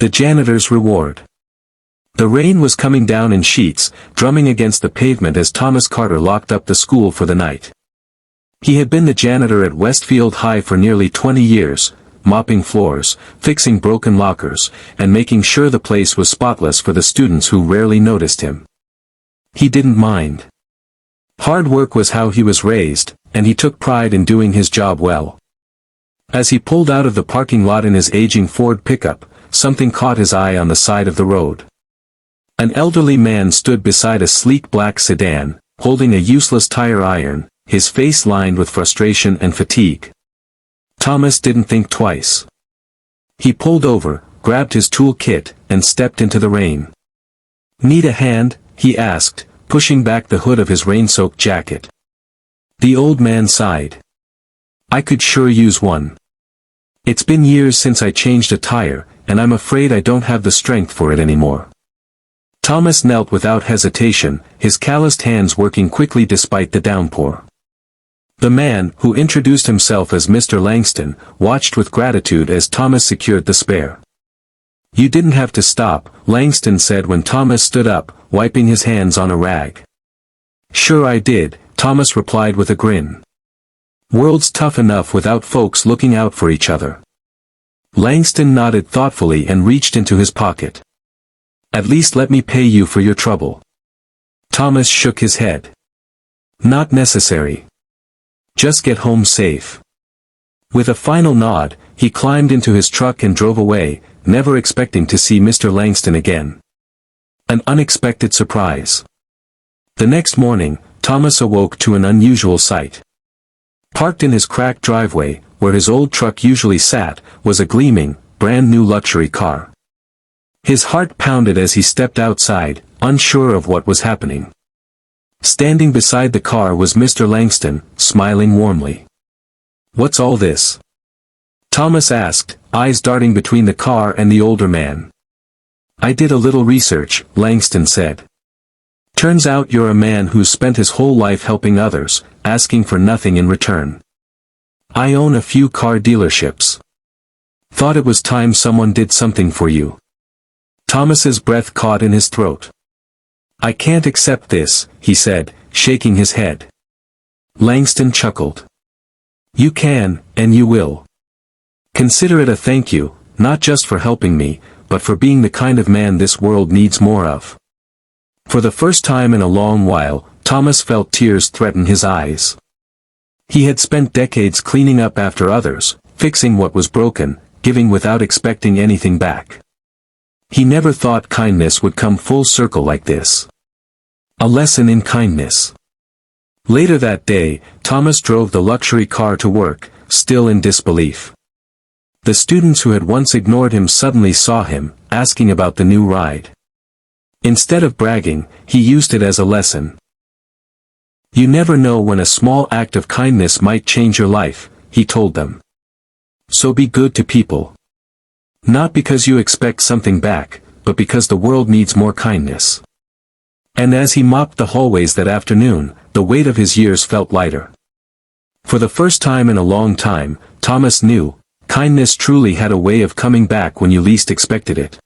The janitor's reward. The rain was coming down in sheets, drumming against the pavement as Thomas Carter locked up the school for the night. He had been the janitor at Westfield High for nearly 20 years, mopping floors, fixing broken lockers, and making sure the place was spotless for the students who rarely noticed him. He didn't mind. Hard work was how he was raised, and he took pride in doing his job well. As he pulled out of the parking lot in his aging Ford pickup, something caught his eye on the side of the road. An elderly man stood beside a sleek black sedan, holding a useless tire iron, his face lined with frustration and fatigue. Thomas didn't think twice. He pulled over, grabbed his tool kit, and stepped into the rain. "Need a hand?" he asked, pushing back the hood of his rain-soaked jacket. The old man sighed. "I could sure use one. It's been years since I changed a tire, and I'm afraid I don't have the strength for it anymore." Thomas knelt without hesitation, his calloused hands working quickly despite the downpour. The man, who introduced himself as Mr. Langston, watched with gratitude as Thomas secured the spare. "You didn't have to stop," Langston said when Thomas stood up, wiping his hands on a rag. "Sure I did," Thomas replied with a grin. "World's tough enough without folks looking out for each other." Langston nodded thoughtfully and reached into his pocket. "At least let me pay you for your trouble." Thomas shook his head. "Not necessary. Just get home safe." With a final nod, he climbed into his truck and drove away, never expecting to see Mr. Langston again. An unexpected surprise. The next morning, Thomas awoke to an unusual sight. Parked in his cracked driveway, where his old truck usually sat, was a gleaming, brand-new luxury car. His heart pounded as he stepped outside, unsure of what was happening. Standing beside the car was Mr. Langston, smiling warmly. "What's all this?" Thomas asked, eyes darting between the car and the older man. "I did a little research," Langston said. "Turns out you're a man who's spent his whole life helping others, asking for nothing in return. I own a few car dealerships. Thought it was time someone did something for you." Thomas's breath caught in his throat. "I can't accept this," he said, shaking his head. Langston chuckled. "You can, and you will. Consider it a thank you, not just for helping me, but for being the kind of man this world needs more of." For the first time in a long while, Thomas felt tears threaten his eyes. He had spent decades cleaning up after others, fixing what was broken, giving without expecting anything back. He never thought kindness would come full circle like this. A lesson in kindness. Later that day, Thomas drove the luxury car to work, still in disbelief. The students who had once ignored him suddenly saw him, asking about the new ride. Instead of bragging, he used it as a lesson. "You never know when a small act of kindness might change your life," he told them. "So be good to people. Not because you expect something back, but because the world needs more kindness." And as he mopped the hallways that afternoon, the weight of his years felt lighter. For the first time in a long time, Thomas knew, kindness truly had a way of coming back when you least expected it.